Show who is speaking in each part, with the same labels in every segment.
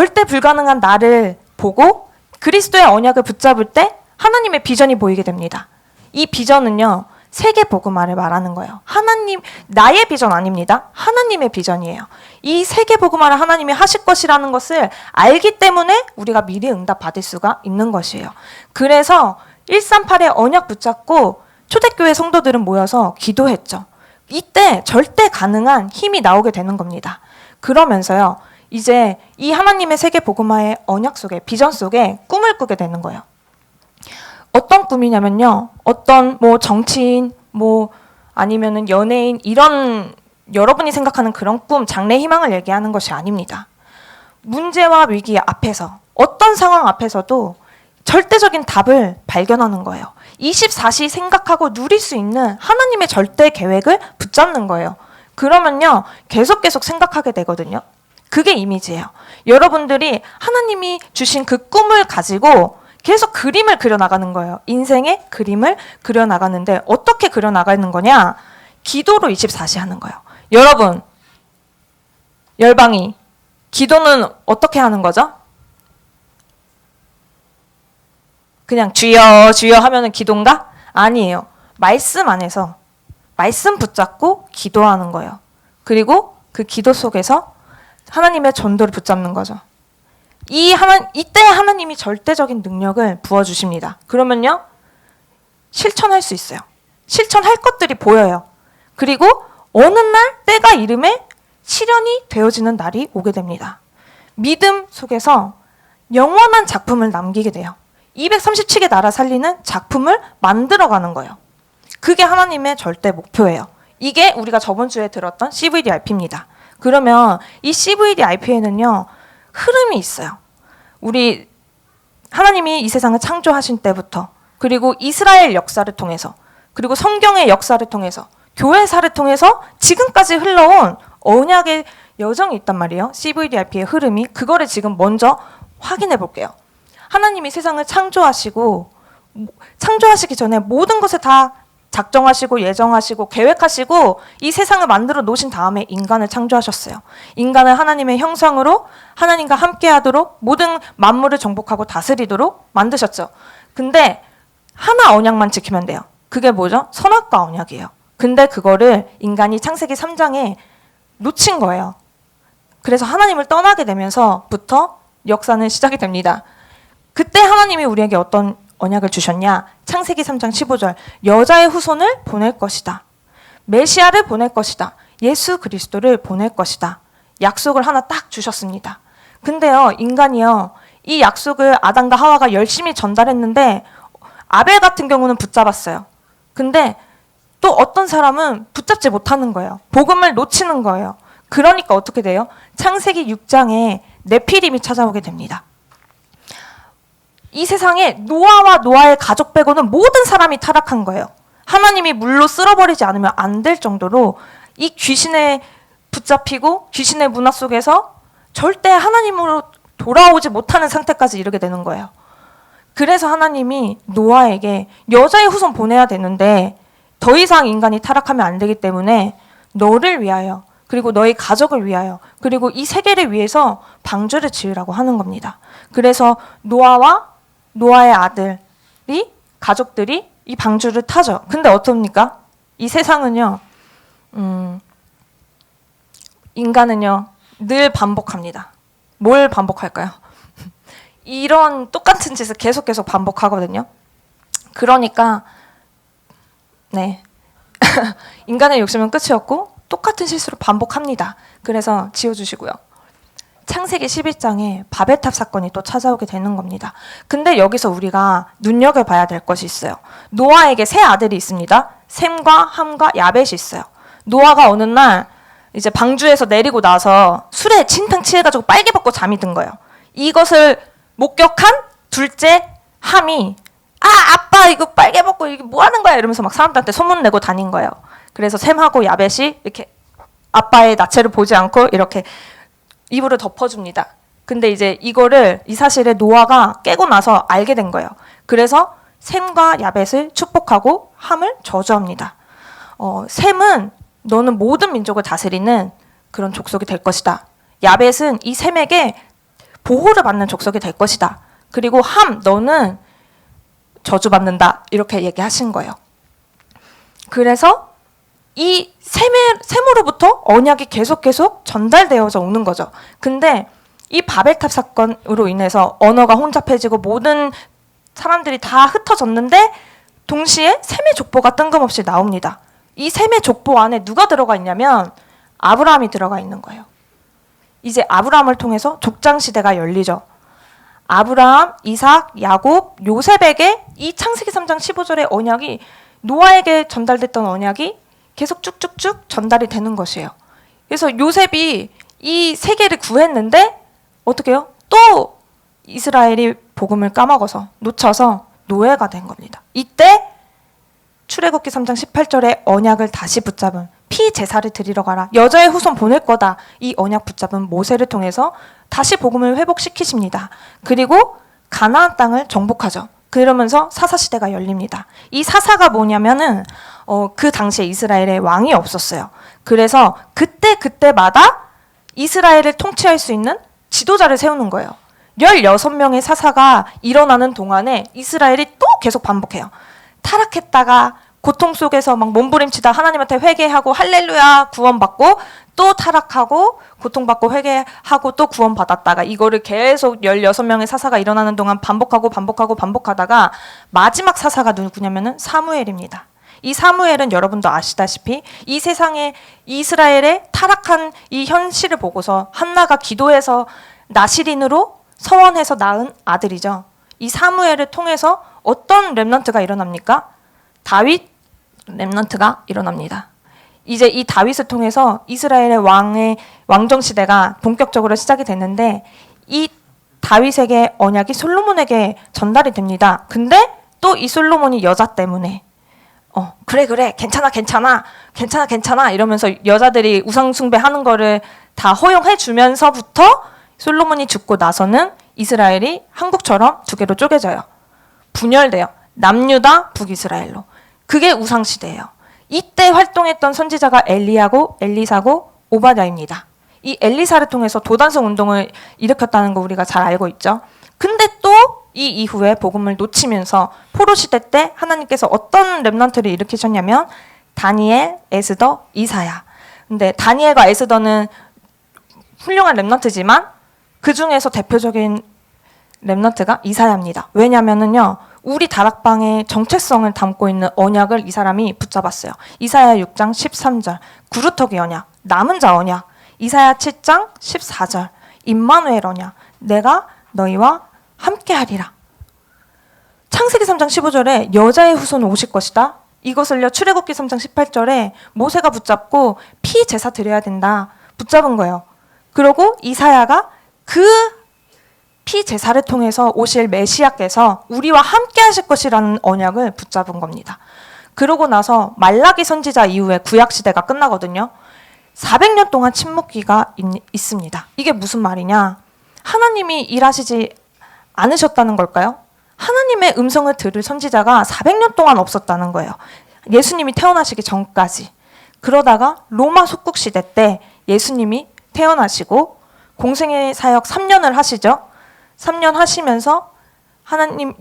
Speaker 1: 절대 불가능한 나를 보고 그리스도의 언약을 붙잡을 때 하나님의 비전이 보이게 됩니다. 이 비전은요, 세계 복음화를 말하는 거예요. 하나님, 나의 비전 아닙니다. 하나님의 비전이에요. 이 세계 복음화를 하나님이 하실 것이라는 것을 알기 때문에 우리가 미리 응답 받을 수가 있는 것이에요. 그래서 138의 언약 붙잡고 초대교회 성도들은 모여서 기도했죠. 이때 절대 가능한 힘이 나오게 되는 겁니다. 그러면서요, 이제 이 하나님의 세계 복음화의 언약 속에, 비전 속에 꿈을 꾸게 되는 거예요. 어떤 꿈이냐면요, 어떤 정치인, 아니면은 연예인, 이런 여러분이 생각하는 그런 꿈, 장래 희망을 얘기하는 것이 아닙니다. 문제와 위기 앞에서, 어떤 상황 앞에서도 절대적인 답을 발견하는 거예요. 24시 생각하고 누릴 수 있는 하나님의 절대 계획을 붙잡는 거예요. 그러면요, 계속 생각하게 되거든요. 그게 이미지예요. 여러분들이 하나님이 주신 그 꿈을 가지고 계속 그림을 그려나가는 거예요. 인생의 그림을 그려나가는데 어떻게 그려나가는 거냐? 기도로 24시 하는 거예요. 여러분, 열방이 기도는 어떻게 하는 거죠? 그냥 주여 주여 하면은 기도인가? 아니에요. 말씀 안에서 말씀 붙잡고 기도하는 거예요. 그리고 그 기도 속에서 하나님의 전도를 붙잡는 거죠. 이때 하나님이 절대적인 능력을 부어주십니다. 그러면요, 실천할 수 있어요. 실천할 것들이 보여요. 그리고 어느 날 때가 이름에 실현이 되어지는 날이 오게 됩니다. 믿음 속에서 영원한 작품을 남기게 돼요. 237개 나라 살리는 작품을 만들어가는 거예요. 그게 하나님의 절대 목표예요. 이게 우리가 저번 주에 들었던 CVDIP입니다. 그러면 이 CVDIP에는요, 흐름이 있어요. 우리 하나님이 이 세상을 창조하신 때부터, 그리고 이스라엘 역사를 통해서, 그리고 성경의 역사를 통해서, 교회사를 통해서 지금까지 흘러온 언약의 여정이 있단 말이에요. CVDIP의 흐름이. 그거를 지금 먼저 확인해 볼게요. 하나님이 세상을 창조하시기 전에 모든 것을 다 작정하시고 예정하시고 계획하시고 이 세상을 만들어 놓으신 다음에 인간을 창조하셨어요. 인간을 하나님의 형상으로 하나님과 함께하도록 모든 만물을 정복하고 다스리도록 만드셨죠. 근데 하나 언약만 지키면 돼요. 그게 뭐죠? 선악과 언약이에요. 근데 그거를 인간이 창세기 3장에 놓친 거예요. 그래서 하나님을 떠나게 되면서부터 역사는 시작이 됩니다. 그때 하나님이 우리에게 어떤 언약을 주셨냐? 창세기 3장 15절, 여자의 후손을 보낼 것이다. 메시아를 보낼 것이다. 예수 그리스도를 보낼 것이다. 약속을 하나 딱 주셨습니다. 근데요, 인간이요, 이 약속을 아담과 하와가 열심히 전달했는데 아벨 같은 경우는 붙잡았어요. 근데 또 어떤 사람은 붙잡지 못하는 거예요. 복음을 놓치는 거예요. 그러니까 어떻게 돼요? 창세기 6장에 네피림이 찾아오게 됩니다. 이 세상에 노아와 노아의 가족 빼고는 모든 사람이 타락한 거예요. 하나님이 물로 쓸어버리지 않으면 안 될 정도로 이 귀신에 붙잡히고 귀신의 문화 속에서 절대 하나님으로 돌아오지 못하는 상태까지 이르게 되는 거예요. 그래서 하나님이 노아에게 여자의 후손 보내야 되는데 더 이상 인간이 타락하면 안 되기 때문에 너를 위하여, 그리고 너의 가족을 위하여, 그리고 이 세계를 위해서 방주를 지으라고 하는 겁니다. 그래서 노아와 노아의 아들이, 가족들이 이 방주를 타죠. 근데 어떻습니까? 이 세상은요, 인간은요, 늘 반복합니다. 뭘 반복할까요? 이런 똑같은 짓을 계속 반복하거든요. 그러니까 네, 인간의 욕심은 끝이 없고 똑같은 실수를 반복합니다. 그래서 지워주시고요. 창세기 11장에 바벨탑 사건이 또 찾아오게 되는 겁니다. 근데 여기서 우리가 눈여겨봐야 될 것이 있어요. 노아에게 세 아들이 있습니다. 셈과 함과 야벳이 있어요. 노아가 어느 날 이제 방주에서 내리고 나서 술에 진탕 취해가지고 빨개 벗고 잠이 든 거예요. 이것을 목격한 둘째 함이 아빠 이거 빨개 벗고 이게 뭐 하는 거야 이러면서 막 사람들한테 소문내고 다닌 거예요. 그래서 셈하고 야벳이 이렇게 아빠의 나체를 보지 않고 이렇게 이불을 덮어줍니다. 근데 이제 이 사실을 노아가 깨고 나서 알게 된 거예요. 그래서 셈과 야벳을 축복하고 함을 저주합니다. 셈은 너는 모든 민족을 다스리는 그런 족속이 될 것이다. 야벳은 이 셈에게 보호를 받는 족속이 될 것이다. 그리고 함, 너는 저주받는다. 이렇게 얘기하신 거예요. 그래서 이 셈으로부터 언약이 계속 전달되어져 오는 거죠. 근데 이 바벨탑 사건으로 인해서 언어가 혼잡해지고 모든 사람들이 다 흩어졌는데 동시에 셈의 족보가 뜬금없이 나옵니다. 이 셈의 족보 안에 누가 들어가 있냐면 아브라함이 들어가 있는 거예요. 이제 아브라함을 통해서 족장 시대가 열리죠. 아브라함, 이삭, 야곱, 요셉에게 이 창세기 3장 15절의 언약이 노아에게 전달됐던 언약이 계속 쭉쭉쭉 전달이 되는 것이에요. 그래서 요셉이 이 세계를 구했는데 어떻게 해요? 또 이스라엘이 복음을 까먹어서 놓쳐서 노예가 된 겁니다. 이때 출애굽기 3장 18절에 언약을 다시 붙잡은 피 제사를 드리러 가라. 여자의 후손 보낼 거다. 이 언약 붙잡은 모세를 통해서 다시 복음을 회복시키십니다. 그리고 가나안 땅을 정복하죠. 그러면서 사사 시대가 열립니다. 이 사사가 뭐냐면은 그 당시에 이스라엘에 왕이 없었어요. 그래서 그때마다 이스라엘을 통치할 수 있는 지도자를 세우는 거예요. 16명의 사사가 일어나는 동안에 이스라엘이 또 계속 반복해요. 타락했다가 고통 속에서 막 몸부림치다 하나님한테 회개하고 할렐루야 구원받고 또 타락하고 고통받고 회개하고 또 구원받았다가 이거를 계속 16명의 사사가 일어나는 동안 반복하다가 마지막 사사가 누구냐면은 사무엘입니다. 이 사무엘은 여러분도 아시다시피 이 세상에 이스라엘의 타락한 이 현실을 보고서 한나가 기도해서 나시린으로 서원해서 낳은 아들이죠. 이 사무엘을 통해서 어떤 렘넌트가 일어납니까? 다윗 렘넌트가 일어납니다. 이제 이 다윗을 통해서 이스라엘의 왕정 시대가 본격적으로 시작이 됐는데 이 다윗에게 언약이 솔로몬에게 전달이 됩니다. 근데 또 이 솔로몬이 여자 때문에 그래 괜찮아 이러면서 여자들이 우상 숭배하는 거를 다 허용해 주면서부터 솔로몬이 죽고 나서는 이스라엘이 한국처럼 두 개로 쪼개져요. 분열돼요. 남유다, 북이스라엘로. 그게 우상 시대예요. 이때 활동했던 선지자가 엘리야고 엘리사고 오바댜입니다. 이 엘리사를 통해서 도단성 운동을 일으켰다는 거 우리가 잘 알고 있죠. 근데 또 이 이후에 복음을 놓치면서 포로 시대 때 하나님께서 어떤 렘넌트를 일으키셨냐면 다니엘, 에스더, 이사야. 근데 다니엘과 에스더는 훌륭한 렘넌트지만 그 중에서 대표적인 렘넌트가 이사야입니다. 왜냐면은요. 우리 다락방의 정체성을 담고 있는 언약을 이 사람이 붙잡았어요. 이사야 6장 13절 구루터기 언약, 남은 자 언약. 이사야 7장 14절 임마누엘 언약, 내가 너희와 함께하리라. 창세기 3장 15절에 여자의 후손은 오실 것이다. 이것을요 출애굽기 3장 18절에 모세가 붙잡고 피 제사 드려야 된다. 붙잡은 거예요. 그리고 이사야가 그 피 제사를 통해서 오실 메시아께서 우리와 함께 하실 것이라는 언약을 붙잡은 겁니다. 그러고 나서 말라기 선지자 이후에 구약 시대가 끝나거든요. 400년 동안 침묵기가 있습니다. 이게 무슨 말이냐? 하나님이 일하시지 않으셨다는 걸까요? 하나님의 음성을 들을 선지자가 400년 동안 없었다는 거예요. 예수님이 태어나시기 전까지. 그러다가 로마 속국 시대 때 예수님이 태어나시고 공생의 사역 3년을 하시죠. 3년 하시면서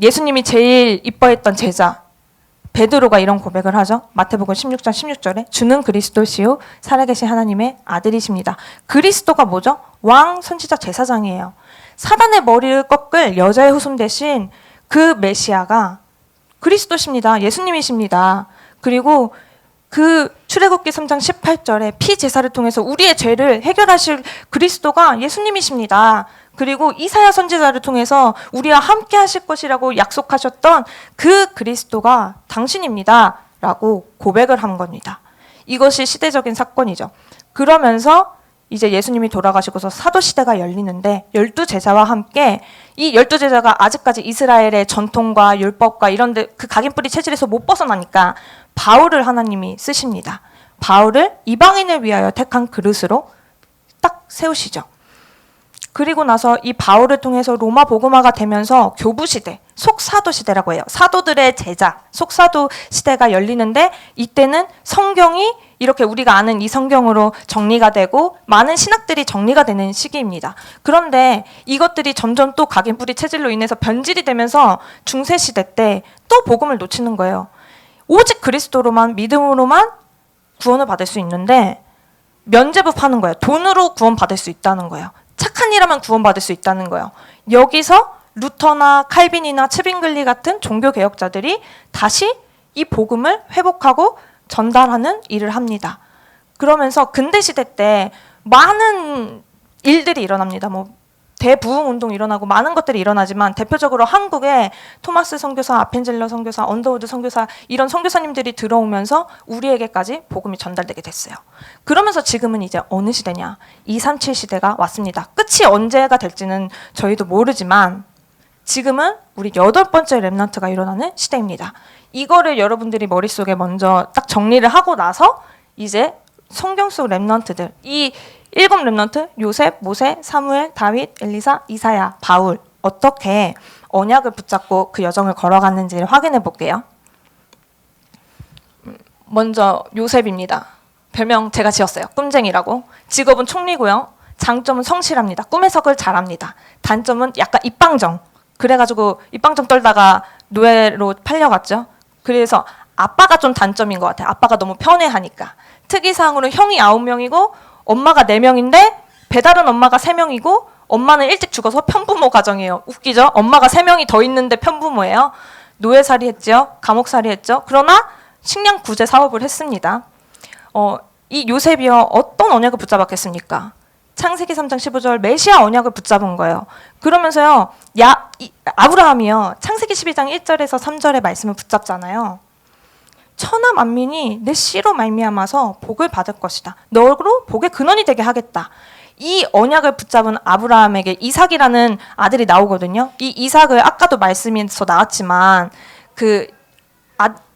Speaker 1: 예수님이 제일 이뻐했던 제자 베드로가 이런 고백을 하죠. 마태복음 16장 16절에 주는 그리스도시요 살아계신 하나님의 아들이십니다. 그리스도가 뭐죠? 왕, 선지자, 제사장이에요. 사단의 머리를 꺾을 여자의 후손 대신 그 메시아가 그리스도십니다. 예수님이십니다. 그리고 그 출애굽기 3장 18절에 피 제사를 통해서 우리의 죄를 해결하실 그리스도가 예수님이십니다. 그리고 이사야 선지자를 통해서 우리와 함께 하실 것이라고 약속하셨던 그 그리스도가 당신입니다. 라고 고백을 한 겁니다. 이것이 시대적인 사건이죠. 그러면서 이제 예수님이 돌아가시고서 사도시대가 열리는데 12제자와 함께 이 12제자가 아직까지 이스라엘의 전통과 율법과 이런 데 그 각인뿌리 체질에서 못 벗어나니까 바울을 하나님이 쓰십니다. 바울을 이방인을 위하여 택한 그릇으로 딱 세우시죠. 그리고 나서 이 바울을 통해서 로마 복음화가 되면서 교부시대, 속사도시대라고 해요. 사도들의 제자, 속사도 시대가 열리는데 이때는 성경이 이렇게 우리가 아는 이 성경으로 정리가 되고 많은 신학들이 정리가 되는 시기입니다. 그런데 이것들이 점점 또 각인 뿌리 체질로 인해서 변질이 되면서 중세시대 때 또 복음을 놓치는 거예요. 오직 그리스도로만 믿음으로만 구원을 받을 수 있는데 면죄부 파는 거예요. 돈으로 구원받을 수 있다는 거예요. 착한 일 하면 구원받을 수 있다는 거예요. 여기서 루터나 칼빈이나 츠빙글리 같은 종교개혁자들이 다시 이 복음을 회복하고 전달하는 일을 합니다. 그러면서 근대시대 때 많은 일들이 일어납니다. 뭐 대부흥운동이 일어나고 많은 것들이 일어나지만 대표적으로 한국에 토마스 선교사, 아펜젤러 선교사, 언더우드 선교사 이런 선교사님들이 들어오면서 우리에게까지 복음이 전달되게 됐어요. 그러면서 지금은 이제 어느 시대냐? 237 시대가 왔습니다. 끝이 언제가 될지는 저희도 모르지만 지금은 우리 8번째 렘넌트가 일어나는 시대입니다. 이거를 여러분들이 머릿속에 먼저 딱 정리를 하고 나서 이제 성경 속 렘넌트들, 이 7 렘넌트, 요셉, 모세, 사무엘, 다윗, 엘리사, 이사야, 바울 어떻게 언약을 붙잡고 그 여정을 걸어갔는지를 확인해 볼게요. 먼저 요셉입니다. 별명 제가 지었어요. 꿈쟁이라고. 직업은 총리고요. 장점은 성실합니다. 꿈 해석을 잘합니다. 단점은 약간 입방정. 그래가지고 입방정 떨다가 노예로 팔려갔죠. 그래서 아빠가 좀 단점인 것 같아요. 아빠가 너무 편애하니까. 특이사항으로 형이 9명이고 엄마가 4명인데 배다른 엄마가 3명이고 엄마는 일찍 죽어서 편부모 가정이에요. 웃기죠? 엄마가 3명이 더 있는데 편부모예요. 노예살이 했죠. 감옥살이 했죠. 그러나 식량 구제 사업을 했습니다. 이 요셉이요. 어떤 언약을 붙잡았겠습니까? 창세기 3장 15절 메시아 언약을 붙잡은 거예요. 그러면서요. 아브라함이요. 창세기 12장 1절에서 3절의 말씀을 붙잡잖아요. 천하 만민이 내 씨로 말미암아서 복을 받을 것이다. 너로 복의 근원이 되게 하겠다. 이 언약을 붙잡은 아브라함에게 이삭이라는 아들이 나오거든요. 이 이삭을 아까도 말씀에서 나왔지만 그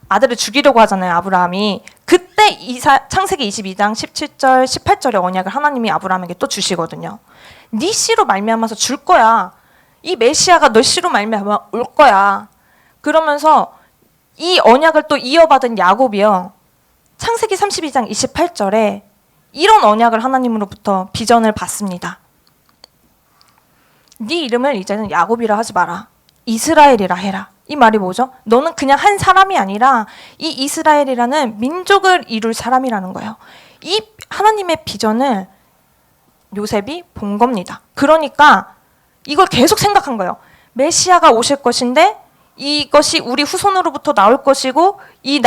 Speaker 1: 아들을 죽이려고 하잖아요. 아브라함이. 그때 창세기 22장 17절 18절의 언약을 하나님이 아브라함에게 또 주시거든요. 네 씨로 말미암아서 줄 거야. 이 메시아가 너 씨로 말미암아 올 거야. 그러면서 이 언약을 또 이어받은 야곱이요. 창세기 32장 28절에 이런 언약을 하나님으로부터 비전을 받습니다. 네 이름을 이제는 야곱이라 하지 마라. 이스라엘이라 해라. 이 말이 뭐죠? 너는 그냥 한 사람이 아니라 이 이스라엘이라는 민족을 이룰 사람이라는 거예요. 이 하나님의 비전을 요셉이 본 겁니다. 그러니까 이걸 계속 생각한 거예요. 메시아가 오실 것인데 이것이 우리 후손으로부터 나올 것이고 이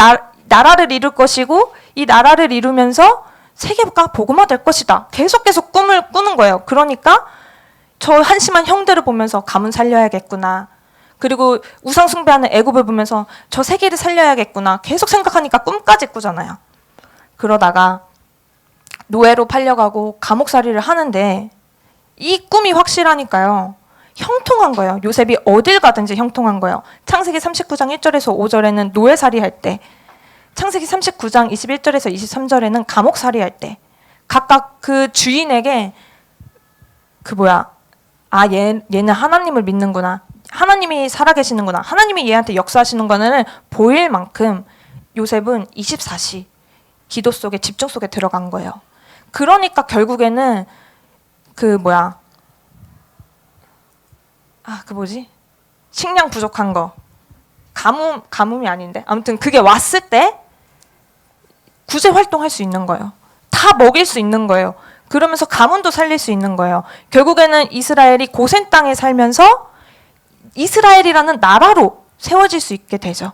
Speaker 1: 나라를 이룰 것이고 이 나라를 이루면서 세계가 복음화될 것이다. 계속 꿈을 꾸는 거예요. 그러니까 저 한심한 형들을 보면서 가문 살려야겠구나. 그리고 우상 숭배하는 애굽을 보면서 저 세계를 살려야겠구나. 계속 생각하니까 꿈까지 꾸잖아요. 그러다가 노예로 팔려가고 감옥살이를 하는데 이 꿈이 확실하니까요. 형통한 거예요. 요셉이 어딜 가든지 형통한 거예요. 창세기 39장 1절에서 5절에는 노예살이 할 때, 창세기 39장 21절에서 23절에는 감옥살이 할 때, 각각 그 주인에게 얘는 하나님을 믿는구나. 하나님이 살아계시는구나. 하나님이 얘한테 역사하시는 거는 보일 만큼 요셉은 24시 기도 속에 집중 속에 들어간 거예요. 그러니까 결국에는 식량 부족한 거. 가뭄이 아닌데. 아무튼 그게 왔을 때 구제 활동할 수 있는 거예요. 다 먹일 수 있는 거예요. 그러면서 가문도 살릴 수 있는 거예요. 결국에는 이스라엘이 고센 땅에 살면서 이스라엘이라는 나라로 세워질 수 있게 되죠.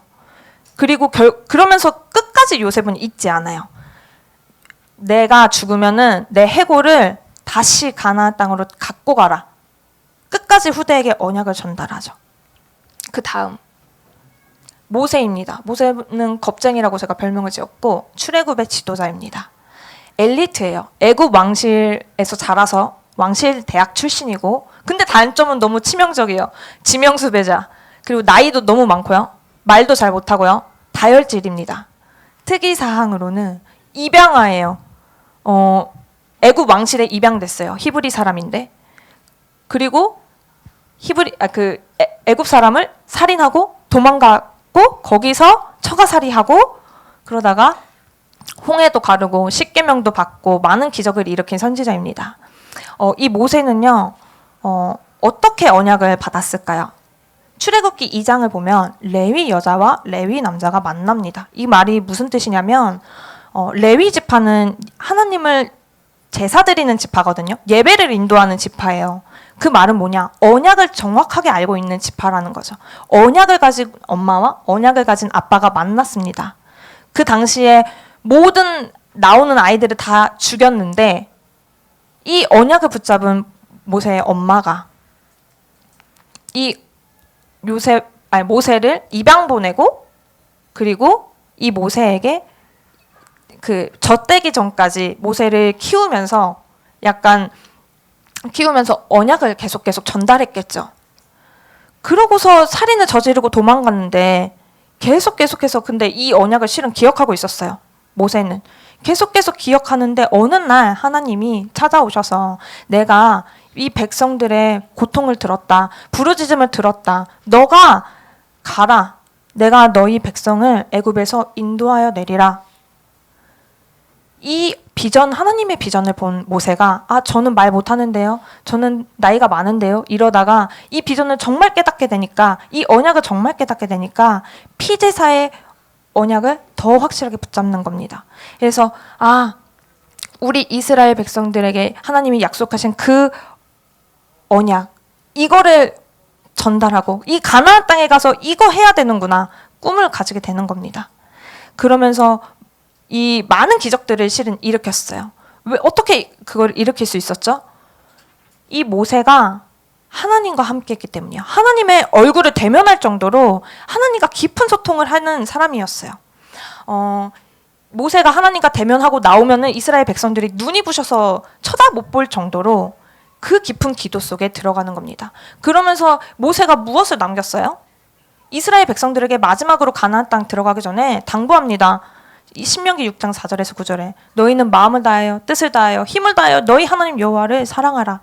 Speaker 1: 그리고 그러면서 끝까지 요셉은 잊지 않아요. 내가 죽으면은 내 해골을 다시 가나안 땅으로 갖고 가라. 끝까지 후대에게 언약을 전달하죠. 그 다음 모세입니다. 모세는 겁쟁이라고 제가 별명을 지었고 출애굽의 지도자입니다. 엘리트예요. 애굽 왕실에서 자라서 왕실 대학 출신이고 근데 단점은 너무 치명적이에요. 지명수배자. 그리고 나이도 너무 많고요. 말도 잘 못하고요. 다혈질입니다. 특이사항으로는 입양아예요. 애굽 왕실에 입양됐어요. 히브리 사람인데. 그리고 애굽 사람을 살인하고 도망가고 거기서 처가살이하고 그러다가 홍해도 가르고 십계명도 받고 많은 기적을 일으킨 선지자입니다. 이 모세는요, 어떻게 언약을 받았을까요? 출애굽기 2장을 보면 레위 여자와 레위 남자가 만납니다. 이 말이 무슨 뜻이냐면 레위 지파는 하나님을 제사 드리는 지파거든요. 예배를 인도하는 지파예요. 그 말은 뭐냐? 언약을 정확하게 알고 있는 지파라는 거죠. 언약을 가진 엄마와 언약을 가진 아빠가 만났습니다. 그 당시에 모든 나오는 아이들을 다 죽였는데 이 언약을 붙잡은 모세의 엄마가 이 모세를 입양 보내고 그리고 이 모세에게 그 젖되기 전까지 모세를 키우면서 언약을 계속 계속해서 그러고서 살인을 저지르고 도망갔는데 계속해서 근데 이 언약을 실은 기억하고 있었어요. 모세는 계속 기억하는데 어느 날 하나님이 찾아오셔서 내가 이 백성들의 고통을 들었다. 부르짖음을 들었다. 너가 가라. 내가 너희 백성을 애굽에서 인도하여 내리라. 이 비전, 하나님의 비전을 본 모세가 저는 말 못하는데요. 저는 나이가 많은데요. 이러다가 이 비전을 정말 깨닫게 되니까 이 언약을 정말 깨닫게 되니까 피제사의 언약을 더 확실하게 붙잡는 겁니다. 그래서 우리 이스라엘 백성들에게 하나님이 약속하신 그 언약 이거를 전달하고 이 가나안 땅에 가서 이거 해야 되는구나 꿈을 가지게 되는 겁니다. 그러면서 이 많은 기적들을 실은 일으켰어요. 왜 어떻게 그걸 일으킬 수 있었죠? 이 모세가 하나님과 함께했기 때문이에요. 하나님의 얼굴을 대면할 정도로 하나님과 깊은 소통을 하는 사람이었어요. 모세가 하나님과 대면하고 나오면은 이스라엘 백성들이 눈이 부셔서 쳐다 못 볼 정도로 그 깊은 기도 속에 들어가는 겁니다. 그러면서 모세가 무엇을 남겼어요? 이스라엘 백성들에게 마지막으로 가나안 땅 들어가기 전에 당부합니다. 신명기 6장 4절에서 9절에 너희는 마음을 다하여 뜻을 다하여 힘을 다하여 너희 하나님 여호와를 사랑하라.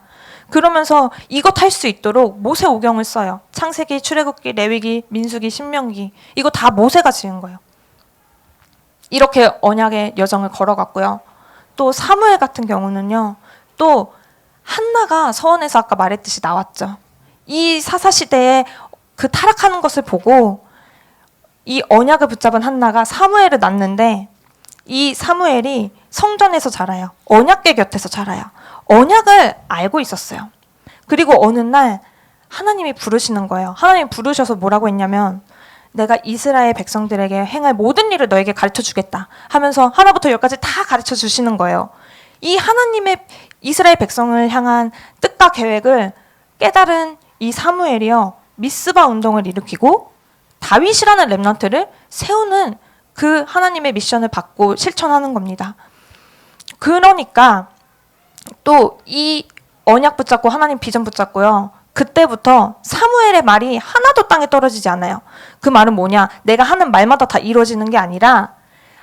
Speaker 1: 그러면서 이것 할 수 있도록 모세오경을 써요. 창세기, 출애굽기, 레위기, 민수기, 신명기 이거 다 모세가 지은 거예요. 이렇게 언약의 여정을 걸어갔고요. 또 사무엘 같은 경우는요. 또 한나가 서원에서 아까 말했듯이 나왔죠. 이 사사시대에 그 타락하는 것을 보고 이 언약을 붙잡은 한나가 사무엘을 낳는데 이 사무엘이 성전에서 자라요. 언약궤 곁에서 자라요. 언약을 알고 있었어요. 그리고 어느 날 하나님이 부르시는 거예요. 하나님이 부르셔서 뭐라고 했냐면 내가 이스라엘 백성들에게 행할 모든 일을 너에게 가르쳐 주겠다 하면서 하나부터 열까지 다 가르쳐 주시는 거예요. 이 하나님의 이스라엘 백성을 향한 뜻과 계획을 깨달은 이 사무엘이요. 미스바 운동을 일으키고 다윗이라는 렘넌트를 세우는 그 하나님의 미션을 받고 실천하는 겁니다. 그러니까 또 이 언약 붙잡고 하나님 비전 붙잡고요. 그때부터 사무엘의 말이 하나도 땅에 떨어지지 않아요. 그 말은 뭐냐? 내가 하는 말마다 다 이루어지는 게 아니라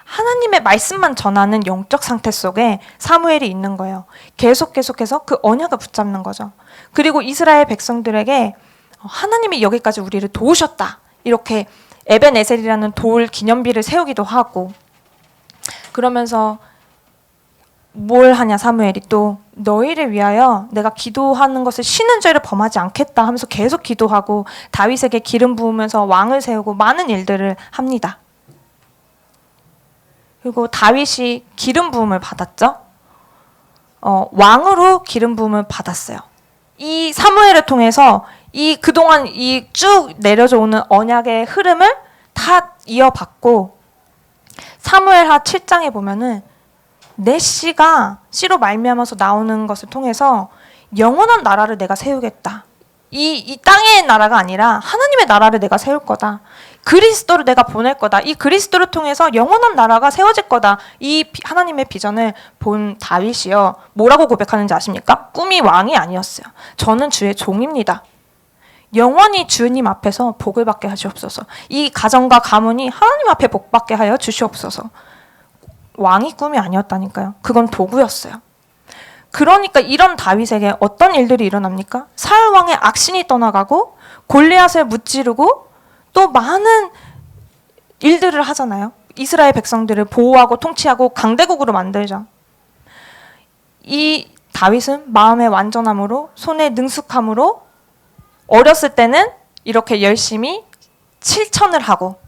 Speaker 1: 하나님의 말씀만 전하는 영적 상태 속에 사무엘이 있는 거예요. 계속해서 그 언약을 붙잡는 거죠. 그리고 이스라엘 백성들에게 하나님이 여기까지 우리를 도우셨다. 이렇게 에벤에셀이라는 돌 기념비를 세우기도 하고 그러면서 뭘 하냐 사무엘이 또 너희를 위하여 내가 기도하는 것을 쉬는 죄를 범하지 않겠다 하면서 계속 기도하고 다윗에게 기름 부으면서 왕을 세우고 많은 일들을 합니다. 그리고 다윗이 기름 부음을 받았죠. 왕으로 기름 부음을 받았어요. 이 사무엘을 통해서 이 그동안 이 쭉 내려져 오는 언약의 흐름을 다 이어받고 사무엘하 7장에 보면은 내 씨로 말미암아서 나오는 것을 통해서 영원한 나라를 내가 세우겠다. 이 땅의 나라가 아니라 하나님의 나라를 내가 세울 거다. 그리스도를 내가 보낼 거다. 이 그리스도를 통해서 영원한 나라가 세워질 거다. 이 하나님의 비전을 본 다윗이요. 뭐라고 고백하는지 아십니까? 꿈이 왕이 아니었어요. 저는 주의 종입니다. 영원히 주님 앞에서 복을 받게 하시옵소서. 이 가정과 가문이 하나님 앞에 복 받게 하여 주시옵소서. 왕이 꿈이 아니었다니까요. 그건 도구였어요. 그러니까 이런 다윗에게 어떤 일들이 일어납니까? 사울 왕의 악신이 떠나가고 골리앗을 무찌르고 또 많은 일들을 하잖아요. 이스라엘 백성들을 보호하고 통치하고 강대국으로 만들죠. 이 다윗은 마음의 완전함으로 손의 능숙함으로 어렸을 때는 이렇게 열심히 실천을 하고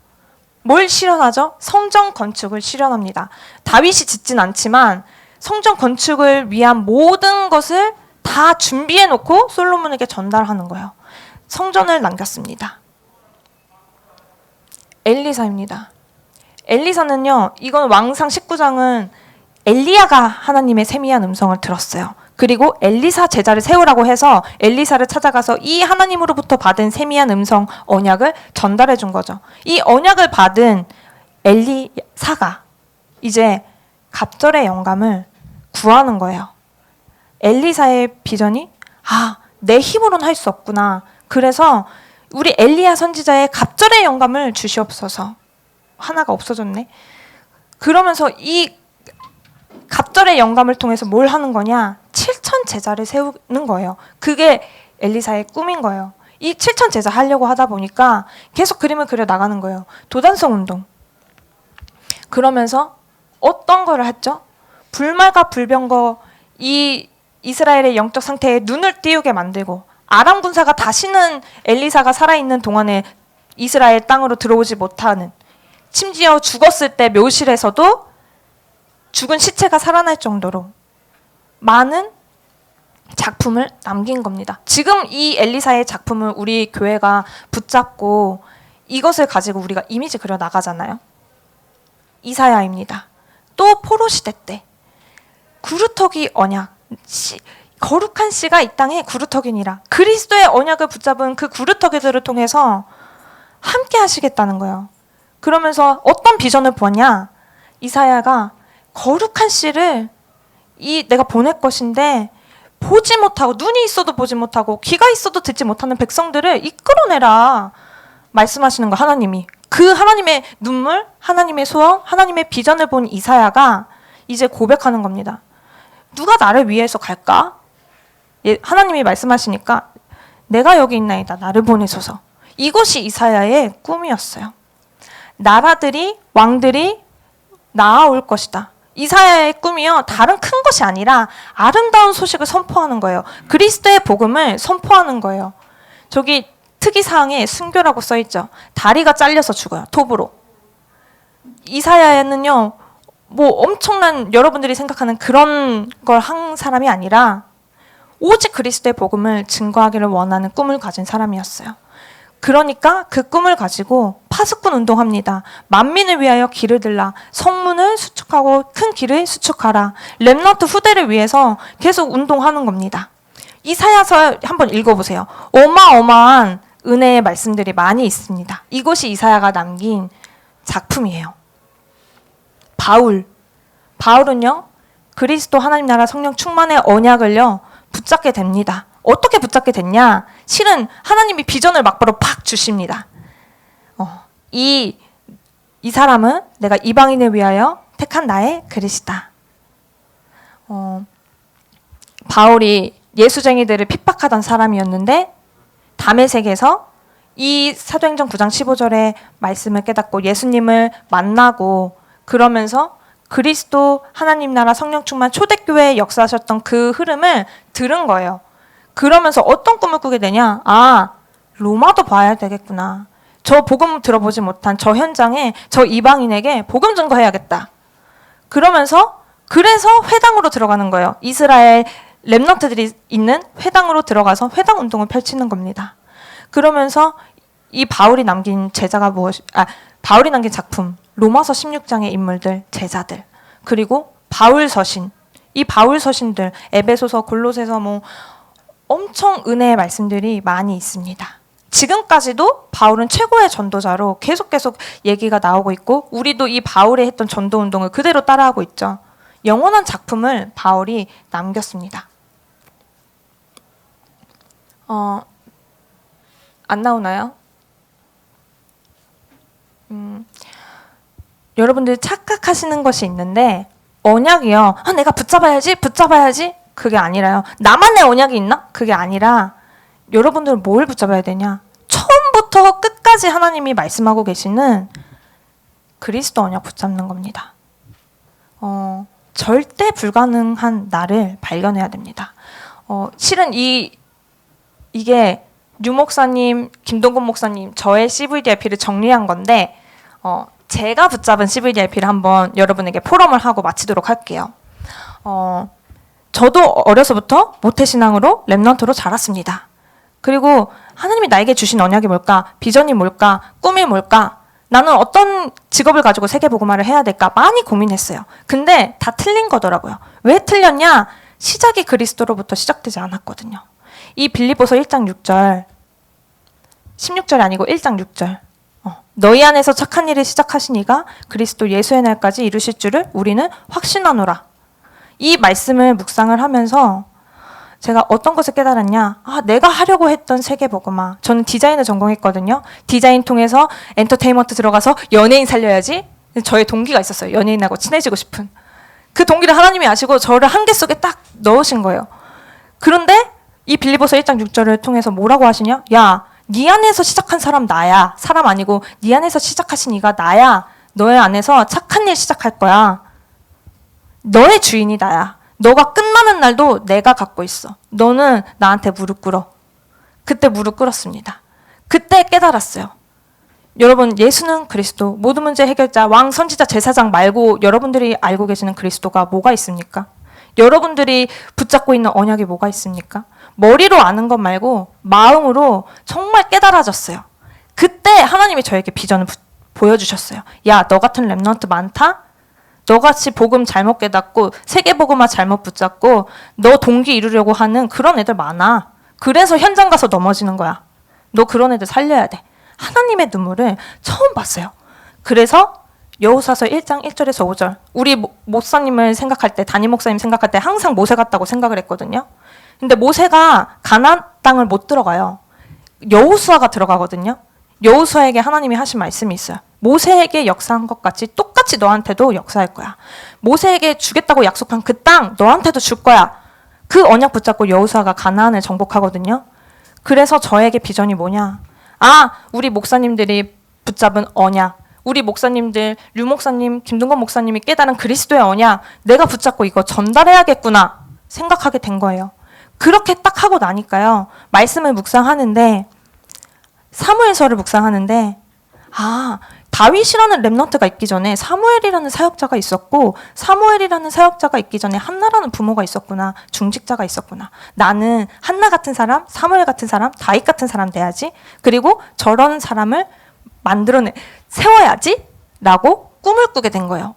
Speaker 1: 뭘 실현하죠? 성전 건축을 실현합니다. 다윗이 짓진 않지만 성전 건축을 위한 모든 것을 다 준비해 놓고 솔로몬에게 전달하는 거예요. 성전을 남겼습니다. 엘리사입니다. 엘리사는요, 이건 왕상 19장은 엘리야가 하나님의 세미한 음성을 들었어요. 그리고 엘리사 제자를 세우라고 해서 엘리사를 찾아가서 이 하나님으로부터 받은 세미한 음성 언약을 전달해 준 거죠. 이 언약을 받은 엘리사가 이제 갑절의 영감을 구하는 거예요. 엘리사의 비전이 내 힘으로는 할 수 없구나. 그래서 우리 엘리야 선지자의 갑절의 영감을 주시옵소서. 하나가 없어졌네. 그러면서 이 갑절의 영감을 통해서 뭘 하는 거냐? 7천 제자를 세우는 거예요. 그게 엘리사의 꿈인 거예요. 이 7천 제자 하려고 하다 보니까 계속 그림을 그려 나가는 거예요. 도단성 운동. 그러면서 어떤 거를 했죠? 불말과 불병거 이 이스라엘의 영적 상태에 눈을 띄우게 만들고 아람 군사가 다시는 엘리사가 살아있는 동안에 이스라엘 땅으로 들어오지 못하는, 심지어 죽었을 때 묘실에서도 죽은 시체가 살아날 정도로 많은 작품을 남긴 겁니다. 지금 이 엘리사의 작품을 우리 교회가 붙잡고 이것을 가지고 우리가 이미지 그려 나가잖아요. 이사야입니다. 또 포로 시대 때 구루터기 언약, 거룩한 씨가 이 땅에 구루터기니라. 그리스도의 언약을 붙잡은 그 구루터기들을 통해서 함께 하시겠다는 거예요. 그러면서 어떤 비전을 보았냐? 이사야가 거룩한 씨를 내가 보낼 것인데 보지 못하고, 눈이 있어도 보지 못하고 귀가 있어도 듣지 못하는 백성들을 이끌어내라 말씀하시는 거, 하나님이. 그 하나님의 눈물, 하나님의 소원, 하나님의 비전을 본 이사야가 이제 고백하는 겁니다. 누가 나를 위해서 갈까? 하나님이 말씀하시니까 내가 여기 있나이다, 나를 보내소서. 이것이 이사야의 꿈이었어요. 나라들이, 왕들이 나아올 것이다. 이사야의 꿈이요, 다른 큰 것이 아니라 아름다운 소식을 선포하는 거예요. 그리스도의 복음을 선포하는 거예요. 저기 특이사항에 순교라고 써있죠. 다리가 잘려서 죽어요, 톱으로. 이사야는요, 뭐 엄청난, 여러분들이 생각하는 그런 걸 한 사람이 아니라 오직 그리스도의 복음을 증거하기를 원하는 꿈을 가진 사람이었어요. 그러니까 그 꿈을 가지고 파수꾼 운동합니다. 만민을 위하여 길을 들라. 성문을 수축하고 큰 길을 수축하라. 렘넌트 후대를 위해서 계속 운동하는 겁니다. 이사야서 한번 읽어보세요. 어마어마한 은혜의 말씀들이 많이 있습니다. 이것이 이사야가 남긴 작품이에요. 바울은요, 그리스도 하나님 나라 성령 충만의 언약을요 붙잡게 됩니다. 어떻게 붙잡게 됐냐? 실은 하나님이 비전을 막바로 팍 주십니다. 이 사람은 내가 이방인을 위하여 택한 나의 그릇이다. 바울이 예수쟁이들을 핍박하던 사람이었는데 다메섹에서 이 사도행전 9장 15절의 말씀을 깨닫고 예수님을 만나고, 그러면서 그리스도 하나님 나라 성령 충만 초대교회에 역사하셨던 그 흐름을 들은 거예요. 그러면서 어떤 꿈을 꾸게 되냐? 로마도 봐야 되겠구나. 저 복음 들어보지 못한 저 현장에 저 이방인에게 복음 증거해야겠다. 그래서 회당으로 들어가는 거예요. 이스라엘 렘넌트들이 있는 회당으로 들어가서 회당 운동을 펼치는 겁니다. 그러면서 이 바울이 남긴 바울이 남긴 작품, 로마서 16장의 인물들, 제자들, 그리고 바울 서신, 이 바울 서신들, 에베소서, 골로새서 엄청 은혜의 말씀들이 많이 있습니다. 지금까지도 바울은 최고의 전도자로 계속 얘기가 나오고 있고, 우리도 이 바울이 했던 전도 운동을 그대로 따라하고 있죠. 영원한 작품을 바울이 남겼습니다. 안 나오나요? 여러분들 착각하시는 것이 있는데, 언약이요, 내가 붙잡아야지 그게 아니라요. 나만의 언약이 있나? 그게 아니라 여러분들은 뭘 붙잡아야 되냐? 처음부터 끝까지 하나님이 말씀하고 계시는 그리스도 언약 붙잡는 겁니다. 절대 불가능한 나를 발견해야 됩니다. 실은 이게 류 목사님, 김동건 목사님, 저의 CVDIP를 정리한 건데 제가 붙잡은 CVDIP를 한번 여러분에게 포럼을 하고 마치도록 할게요. 저도 어려서부터 모태신앙으로 렘넌트로 자랐습니다. 그리고 하나님이 나에게 주신 언약이 뭘까? 비전이 뭘까? 꿈이 뭘까? 나는 어떤 직업을 가지고 세계복음화를 해야 될까? 많이 고민했어요. 근데 다 틀린 거더라고요. 왜 틀렸냐? 시작이 그리스도로부터 시작되지 않았거든요. 이 빌립보서 1장 6절 16절이 아니고 1장 6절 너희 안에서 착한 일을 시작하신 이가 그리스도 예수의 날까지 이루실 줄을 우리는 확신하노라. 이 말씀을 묵상을 하면서 제가 어떤 것을 깨달았냐? 내가 하려고 했던 세계복음화. 저는 디자인을 전공했거든요. 디자인 통해서 엔터테인먼트 들어가서 연예인 살려야지. 저의 동기가 있었어요. 연예인하고 친해지고 싶은. 그 동기를 하나님이 아시고 저를 한계 속에 딱 넣으신 거예요. 그런데 이 빌립보서 1장 6절을 통해서 뭐라고 하시냐? 야, 네 안에서 시작한 사람 나야. 사람 아니고 네 안에서 시작하신 이가 나야. 너의 안에서 착한 일 시작할 거야. 너의 주인이 나야. 너가 끝나는 날도 내가 갖고 있어. 너는 나한테 무릎 꿇어. 그때 무릎 꿇었습니다. 그때 깨달았어요. 여러분, 예수는 그리스도, 모든 문제 해결자, 왕, 선지자, 제사장 말고 여러분들이 알고 계시는 그리스도가 뭐가 있습니까? 여러분들이 붙잡고 있는 언약이 뭐가 있습니까? 머리로 아는 것 말고 마음으로 정말 깨달아졌어요. 그때 하나님이 저에게 비전을 보여주셨어요. 야, 너 같은 렘넌트 많다? 너같이 복음 잘못 깨닫고 세계복음화 잘못 붙잡고 너 동기 이루려고 하는 그런 애들 많아. 그래서 현장 가서 넘어지는 거야. 너 그런 애들 살려야 돼. 하나님의 눈물을 처음 봤어요. 그래서 여호수아서 1장 1절에서 5절 우리 목사님을 생각할 때, 담임 목사님 생각할 때 항상 모세 같다고 생각을 했거든요. 근데 모세가 가나안 땅을 못 들어가요. 여호수아가 들어가거든요. 여호수아에게 하나님이 하신 말씀이 있어요. 모세에게 역사한 것 같이 똑같이 너한테도 역사할 거야. 모세에게 주겠다고 약속한 그 땅 너한테도 줄 거야. 그 언약 붙잡고 여호수아가 가나안을 정복하거든요. 그래서 저에게 비전이 뭐냐? 우리 목사님들이 붙잡은 언약, 우리 목사님들, 류 목사님, 김동건 목사님이 깨달은 그리스도의 언약, 내가 붙잡고 이거 전달해야겠구나 생각하게 된 거예요. 그렇게 딱 하고 나니까요. 말씀을 묵상하는데, 사무엘서를 묵상하는데 다윗이라는 렘넌트가 있기 전에 사무엘이라는 사역자가 있었고, 사무엘이라는 사역자가 있기 전에 한나라는 부모가 있었구나. 중직자가 있었구나. 나는 한나 같은 사람, 사무엘 같은 사람, 다윗 같은 사람 돼야지. 그리고 저런 사람을 세워야지 라고 꿈을 꾸게 된 거예요.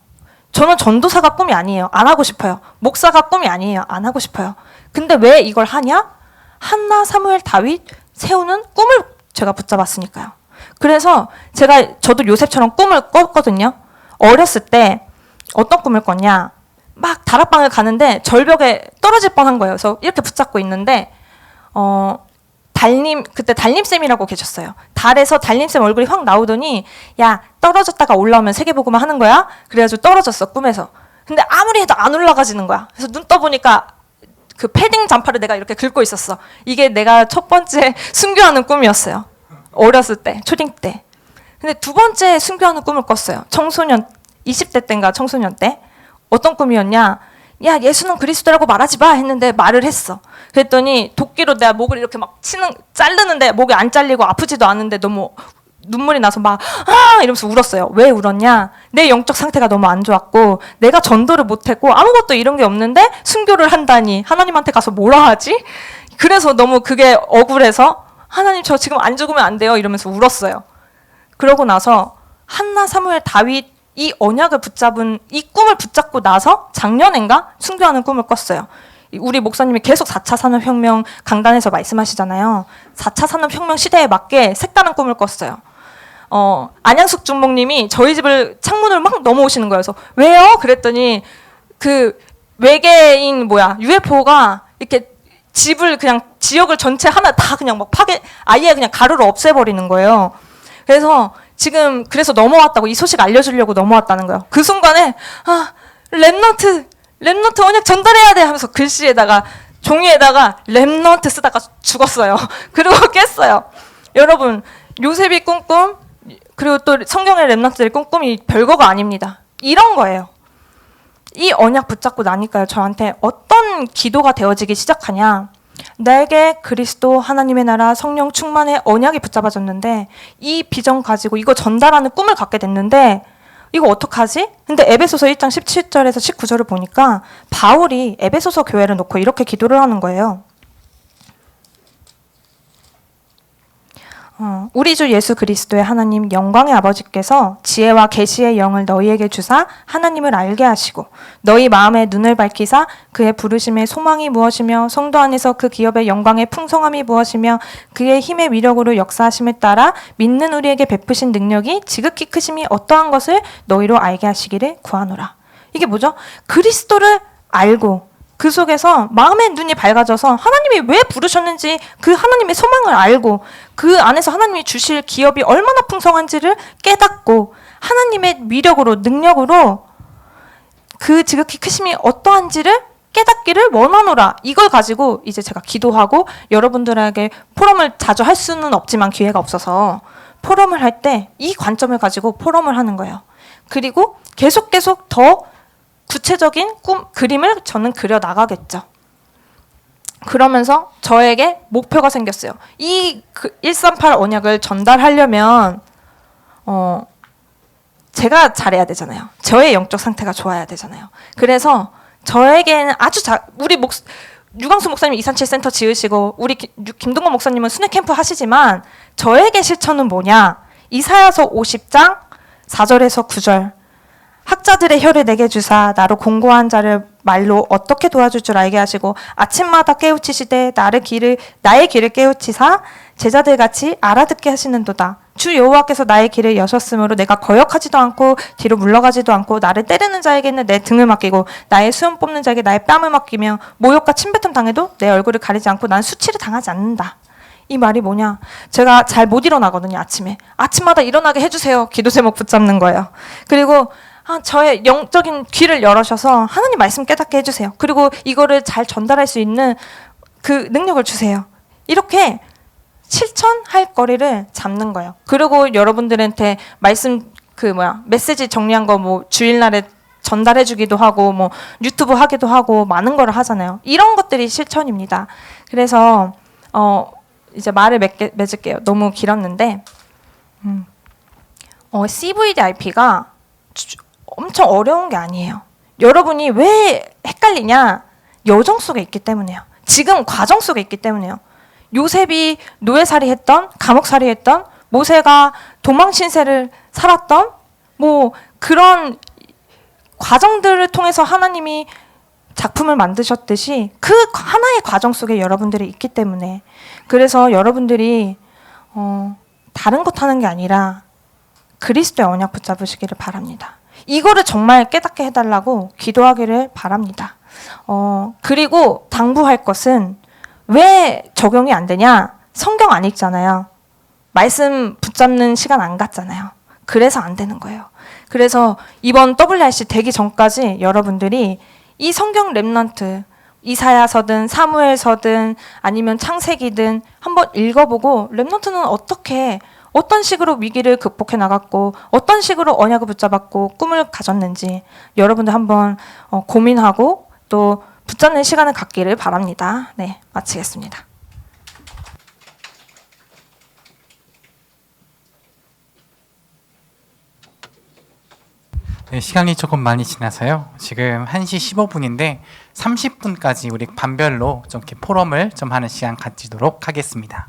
Speaker 1: 저는 전도사가 꿈이 아니에요. 안 하고 싶어요. 목사가 꿈이 아니에요. 안 하고 싶어요. 근데 왜 이걸 하냐? 한나, 사무엘, 다윗 세우는 꿈을 제가 붙잡았으니까요. 그래서 저도 요셉처럼 꿈을 꿨거든요. 어렸을 때 어떤 꿈을 꿨냐? 막 다락방을 가는데 절벽에 떨어질 뻔한 거예요. 그래서 이렇게 붙잡고 있는데 그때 달님쌤이라고 계셨어요. 달에서 달님쌤 얼굴이 확 나오더니 야, 떨어졌다가 올라오면 세계복음화 하는 거야? 그래가지고 떨어졌어, 꿈에서. 근데 아무리 해도 안 올라가지는 거야. 그래서 눈 떠보니까 그 패딩 잠바를 내가 이렇게 긁고 있었어. 이게 내가 첫 번째 순교하는 꿈이었어요. 어렸을 때, 초딩 때. 근데 두 번째 순교하는 꿈을 꿨어요. 20대 때인가 청소년 때. 어떤 꿈이었냐? 야, 예수는 그리스도라고 말하지 마 했는데 말을 했어. 그랬더니 도끼로 내가 목을 이렇게 막 자르는데 목이 안 잘리고 아프지도 않은데 너무 눈물이 나서 막 이러면서 울었어요. 왜 울었냐? 내 영적 상태가 너무 안 좋았고 내가 전도를 못했고 아무것도 이런 게 없는데 순교를 한다니 하나님한테 가서 뭐라 하지? 그래서 너무 그게 억울해서 하나님 저 지금 안 죽으면 안 돼요 이러면서 울었어요. 그러고 나서 한나, 사무엘, 다윗 이 언약을 붙잡은 이 꿈을 붙잡고 나서 작년인가 순교하는 꿈을 꿨어요. 우리 목사님이 계속 4차 산업혁명 강단에서 말씀하시잖아요. 4차 산업혁명 시대에 맞게 색다른 꿈을 꿨어요. 안양숙 중목님이 저희 집을 창문을 막 넘어오시는 거예요. 그래서 왜요? 그랬더니 그 외계인 UFO가 이렇게 집을 그냥 지역을 전체 하나 다 그냥 막 아예 그냥 가루로 없애버리는 거예요. 그래서 넘어왔다고 이 소식 알려주려고 넘어왔다는 거예요. 그 순간에 렘넌트 언약 전달해야 돼 하면서 글씨에다가 종이에다가 렘넌트 쓰다가 죽었어요. 그리고 깼어요. 여러분 요셉이 꿈꾼 그리고 또 성경의 렘넌트들의 꿈이 별거가 아닙니다. 이런 거예요. 이 언약 붙잡고 나니까요, 저한테 어떤 기도가 되어지기 시작하냐. 나에게 그리스도 하나님의 나라 성령 충만의 언약이 붙잡아졌는데 이 비전 가지고 이거 전달하는 꿈을 갖게 됐는데 이거 어떡하지? 근데 에베소서 1장 17절에서 19절을 보니까 바울이 에베소서 교회를 놓고 이렇게 기도를 하는 거예요. 우리 주 예수 그리스도의 하나님 영광의 아버지께서 지혜와 계시의 영을 너희에게 주사 하나님을 알게 하시고 너희 마음의 눈을 밝히사 그의 부르심의 소망이 무엇이며 성도 안에서 그 기업의 영광의 풍성함이 무엇이며 그의 힘의 위력으로 역사하심에 따라 믿는 우리에게 베푸신 능력이 지극히 크심이 어떠한 것을 너희로 알게 하시기를 구하노라. 이게 뭐죠? 그리스도를 알고 그 속에서 마음의 눈이 밝아져서 하나님이 왜 부르셨는지 그 하나님의 소망을 알고 그 안에서 하나님이 주실 기업이 얼마나 풍성한지를 깨닫고 하나님의 위력으로 능력으로 그 지극히 크심이 어떠한지를 깨닫기를 원하노라. 이걸 가지고 이제 제가 기도하고 여러분들에게 포럼을 자주 할 수는 없지만 기회가 없어서 포럼을 할 때 이 관점을 가지고 포럼을 하는 거예요. 그리고 계속 더 구체적인 그림을 저는 그려 나가겠죠. 그러면서 저에게 목표가 생겼어요. 이 138 언약을 전달하려면 제가 잘해야 되잖아요. 저의 영적 상태가 좋아야 되잖아요. 그래서 저에게는 아주 우리 유광수 목사님 이산칠 센터 지으시고 우리 김동건 목사님은 순회 캠프 하시지만 저에게 실천은 뭐냐? 이사야서 50장 4절에서 9절 학자들의 혀를 내게 주사 나로 공고한 자를 말로 어떻게 도와줄 줄 알게 하시고 아침마다 깨우치시되 나의 길을 깨우치사 제자들 같이 알아듣게 하시는도다. 주 여호와께서 나의 길을 여셨으므로 내가 거역하지도 않고 뒤로 물러가지도 않고 나를 때리는 자에게는 내 등을 맡기고 나의 수염 뽑는 자에게 나의 뺨을 맡기며 모욕과 침뱉음 당해도 내 얼굴을 가리지 않고 난 수치를 당하지 않는다. 이 말이 뭐냐? 제가 잘 못 일어나거든요. 아침마다 일어나게 해주세요. 기도 제목 붙잡는 거예요. 그리고 저의 영적인 귀를 열어셔서 하나님 말씀 깨닫게 해주세요. 그리고 이거를 잘 전달할 수 있는 그 능력을 주세요. 이렇게 실천할 거리를 잡는 거예요. 그리고 여러분들한테 메시지 정리한 거 뭐 주일날에 전달해주기도 하고 뭐 유튜브 하기도 하고 많은 걸 하잖아요. 이런 것들이 실천입니다. 그래서 이제 말을 맺을게요. 너무 길었는데 CVDIP가 엄청 어려운 게 아니에요. 여러분이 왜 헷갈리냐? 여정 속에 있기 때문이에요. 지금 과정 속에 있기 때문이에요. 요셉이 노예살이 했던, 감옥살이 했던, 모세가 도망신세를 살았던 뭐 그런 과정들을 통해서 하나님이 작품을 만드셨듯이 그 하나의 과정 속에 여러분들이 있기 때문에 그래서 여러분들이 다른 것 하는 게 아니라 그리스도의 언약 붙잡으시기를 바랍니다. 이거를 정말 깨닫게 해달라고 기도하기를 바랍니다. 그리고 당부할 것은 왜 적용이 안 되냐? 성경 안 읽잖아요. 말씀 붙잡는 시간 안 갖잖아요. 그래서 안 되는 거예요. 그래서 이번 WRC 되기 전까지 여러분들이 이 성경 렘넌트 이사야서든 사무엘서든 아니면 창세기든 한번 읽어보고 렘넌트는 어떤 식으로 위기를 극복해 나갔고 어떤 식으로 언약을 붙잡았고 꿈을 가졌는지 여러분들 한번 고민하고 또 붙잡는 시간을 갖기를 바랍니다. 네, 마치겠습니다.
Speaker 2: 네, 시간이 조금 많이 지나서요. 지금 1시 15분인데 30분까지 우리 반별로 좀 이렇게 포럼을 좀 하는 시간 가지도록 하겠습니다.